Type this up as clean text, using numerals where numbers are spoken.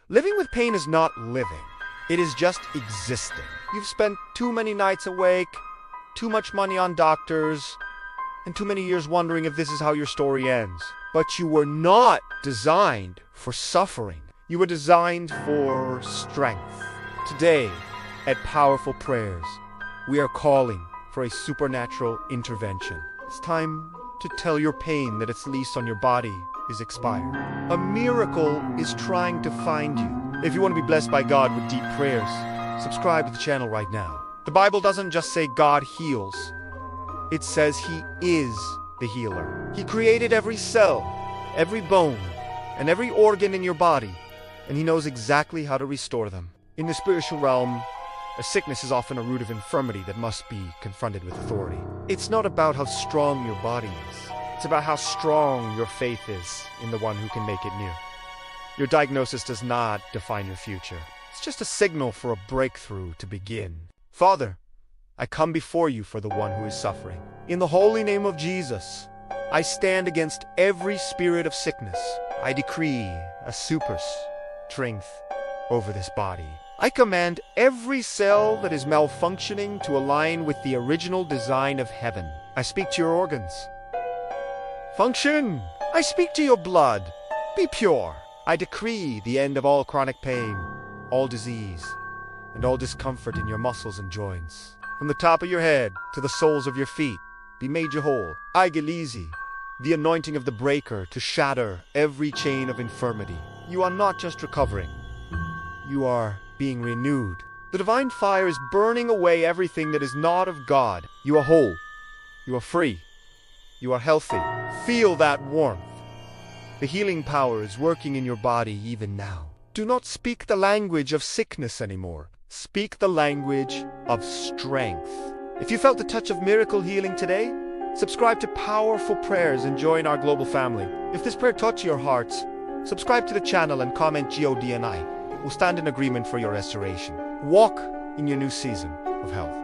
Living with pain is not living. It is just existing. You've spent too many nights awake, too much money on doctors, and too many years wondering if this is how your story ends. But you were not designed for suffering. You were designed for strength. Today, at Powerful Prayers, we are calling for a supernatural intervention. It's time to tell your pain that its lease on your body is expired. A miracle is trying to find you. If you want to be blessed by God with deep prayers, subscribe to the channel right now. The Bible doesn't just say God heals. It says He is the healer. He created every cell, every bone, and every organ in your body, and He knows exactly how to restore them. In the spiritual realm, a sickness is often a root of infirmity that must be confronted with authority. It's not about how strong your body is. It's about how strong your faith is in the one who can make it new. Your diagnosis does not define your future. It's just a signal for a breakthrough to begin. Father, I come before you for the one who is suffering. In the holy name of Jesus, I stand against every spirit of sickness. I decree a super strength over this body. I command every cell that is malfunctioning to align with the original design of heaven. I speak to your organs. Function! I speak to your blood. Be pure. I decree the end of all chronic pain, all disease, and all discomfort in your muscles and joints. From the top of your head to the soles of your feet, be made whole. I Gelizi, the anointing of the breaker to shatter every chain of infirmity. You are not just recovering. You are being renewed. The divine fire is burning away everything that is not of God. You are whole. You are free. You are healthy. Feel that warmth. The healing power is working in your body even now. Do not speak the language of sickness anymore. Speak the language of strength. If you felt the touch of miracle healing today, subscribe to Powerful Prayers and join our global family. If this prayer touched your hearts, subscribe to the channel and comment God and I. We'll stand in agreement for your restoration. Walk in your new season of health.